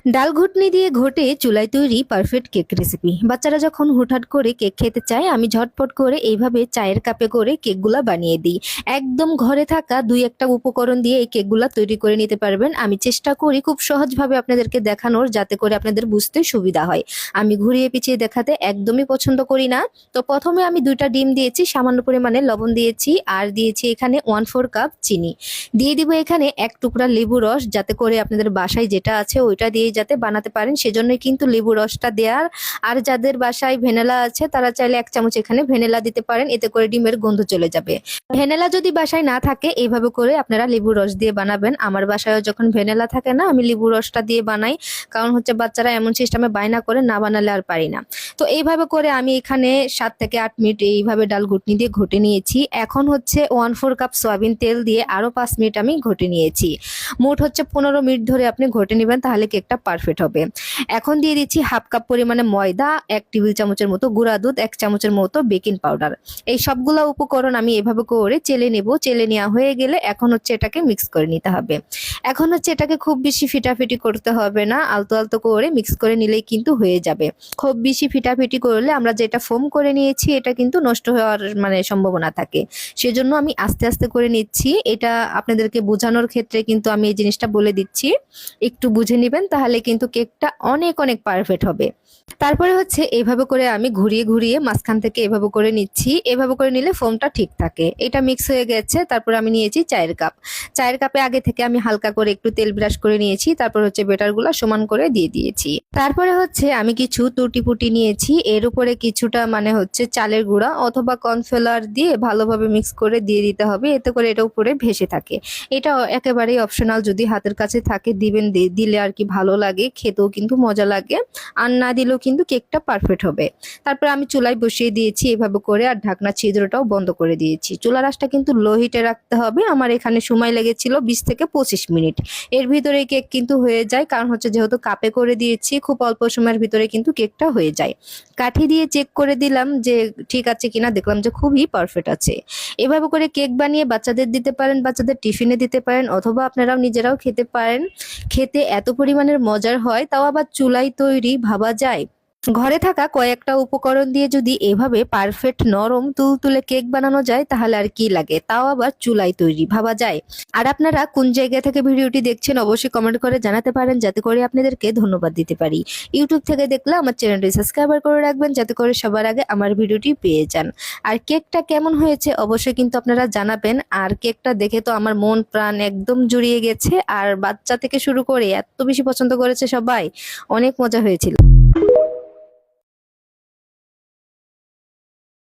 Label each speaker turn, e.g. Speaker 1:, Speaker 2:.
Speaker 1: ডাল ঘুটনি দিয়ে ঘটে চুলায় তৈরি পারফেক্ট কেক রেসিপি। বাচ্চারা যখন হুটহাট করে কেক খেতে চায়, আমি ঝটপট করে এইভাবে চায়ের কাপে করে কেকগুলা বানিয়ে দিই। একদম ঘরে থাকা দুই একটা উপকরণ দিয়ে এই কেকগুলা তৈরি করে নিতে পারবেন। আমি চেষ্টা করি খুব সহজভাবে আপনাদেরকে দেখানোর, যাতে করে আপনাদের বুঝতে সুবিধা হয়। আমি ঘুরিয়ে পিছিয়ে দেখাতে একদমই পছন্দ করি না। তো প্রথমে আমি 2টা ডিম দিয়েছি, সামান্য পরিমাণে লবণ দিয়েছি, আর দিয়েছি এখানে 1/4 কাপ চিনি। দিয়ে দিব এখানে 1 টুকরা লেবু রস, যাতে করে আপনাদের বাসায় যেটা আছে ওইটা দিয়ে যাতে বানাতে পারেন, সেজন্যই কিন্তু লেবু রসটা দেওয়ার। আর যাদের বাসায় ভ্যানিলা আছে তারা চাইলে 1 চামচ এখানে ভ্যানিলা দিতে পারেন, এতে করে ডিমের গন্ধ চলে যাবে। ভ্যানিলা যদি বাসায় না থাকে এইভাবে করে আপনারা লেবু রস দিয়ে বানাবেন। আমার বাসায় যখন ভ্যানিলা থাকে না, আমি লেবু রসটা দিয়ে বানাই, কারণ হচ্ছে বাচ্চারা এমন সিস্টেমে বায়না করে, না বানালে আর পারি না। তো এইভাবে করে আমি এখানে 7 থেকে 8 মিনিট এইভাবে ডাল ঘুটনি দিয়ে ঘটে নিয়েছি। এখন হচ্ছে 1/4 কাপ সয়াবিন তেল দিয়ে আরো 5 মিনিট আমি ঘটে নিয়েছি। মোট হচ্ছে 15 মিনিট ধরে আপনি ঘটে নেবেন, তাহলে কেকটা পারফেক্ট হবে। এখন দিয়ে দিচ্ছি 1/2 কাপ পরিমাণে ময়দা, 1 টেবিল চামচের মতো গুঁড়া দুধ, 1 চামচের মতো বেকিং পাউডার। এই সবগুলো উপকরণ আমি এভাবে করে চেলে নেব। চেলে নেওয়া হয়ে গেলে এখন হচ্ছে এটাকে মিক্স করে নিতে হবে। এখন হচ্ছে এটাকে খুব বেশি ফিটাফিটি করতে হবে না, আলতো আলতো করে মিক্স করে নিলেই কিন্তু হয়ে যাবে। খুব বেশি ফিটাফিটি করলে আমরা যেটা ফোম করে নিয়েছি এটা কিন্তু নষ্ট হওয়ার সম্ভাবনা থাকে। সেজন্য আমি আস্তে আস্তে করে নিচ্ছি। এটা আপনাদেরকে বোঝানোর ক্ষেত্রে কিন্তু আমি এই জিনিসটা বলে দিচ্ছি, একটু বুঝে নেবেন, তাহলে কিন্তু কেকটা অনেক অনেক পারফেক্ট হবে। তারপরে হচ্ছে এইভাবে করে আমি ঘুরিয়ে ঘুরিয়ে মাঝখান থেকে এভাবে করে নিচ্ছি। এভাবে করে নিলে ফোমটা ঠিক থাকে। এটা মিক্স হয়ে গেছে। তারপর আমি নিয়েছি চায়ের কাপ। চায়ের কাপে আগে থেকে আমি হালকা করে একটু তেল ব্রাশ করে নিয়েছি। তারপর হচ্ছে বেটারগুলো সমান করে দিয়ে দিয়েছি। তারপরে হচ্ছে আমি কিছু টুটি পুটি নিয়েছি, এর উপরে কিছুটা হচ্ছে চালের গুঁড়া অথবা কর্নফ্লাওয়ার দিয়ে ভালোভাবে মিক্স করে দিয়ে দিতে হবে, এতে করে এটা উপরে ভেসে থাকে। এটা একেবারেই অপশনাল, যদি হাতের কাছে থাকে দিবেন, দিলে আর কি ভালো লাগে, খেতেও কিন্তু মজা লাগে। আর না দিলেও কিন্তু কেকটা পারফেক্ট হবে। তারপর আমি চুলায় বসিয়ে দিয়েছি এভাবে করে, আর ঢাকনা ছিদ্রটাও বন্ধ করে দিয়েছি। চুলার আঁচটা কিন্তু লো হিটে রাখতে হবে। আমার এখানে সময় লেগেছিল 20 থেকে 25 মিনিট। এর ভিতরে কেক কিন্তু হয়ে যায়, কারণ হচ্ছে যেহেতু কাপে করে দিয়েছি, খুব অল্প সময়ের ভিতরে কিন্তু কেকটা হয়ে যায়। কাঠি দিয়ে চেক করে দিলাম যে ঠিক আছে কিনা, দেখলাম যে খুবই পারফেক্ট আছে। এভাবে করে কেক বানিয়ে বাচ্চাদের দিতে পারেন, বাচ্চাদের টিফিনে দিতে পারেন, অথবা আপনারাও নিজেরাও খেতে পারেন। খেতে এত পরিমাণের মজার হয়, তাও আবার চুলায় তৈরি, ভাবা যায়। ঘরে থাকা কয়েকটা উপকরণ দিয়ে যদি এভাবে পারফেক্ট নরম তুলতুলে কেক বানানো যায়, তাহলে আর কি লাগে, তাও আবার চুলায় তৈরি, ভাবা যায়। আর আপনারা কোন জায়গা থেকে ভিডিওটি দেখছেন অবশ্যই কমেন্ট করে জানাতে পারেন, যাতে করে আপনাদেরকে ধন্যবাদ দিতে পারি। ইউটিউব থেকে দেখলে আমার চ্যানেলটি সাবস্ক্রাইব করে রাখবেন, যাতে করে সবার আগে আমার ভিডিওটি পেয়ে যান। আর কেকটা কেমন হয়েছে অবশ্যই কিন্তু আপনারা জানাবেন। আর কেকটা দেখে তো আমার মন প্রাণ একদম জুড়িয়ে গেছে, আর বাচ্চা থেকে শুরু করে এত বেশি পছন্দ করেছে সবাই, অনেক মজা হয়েছিল।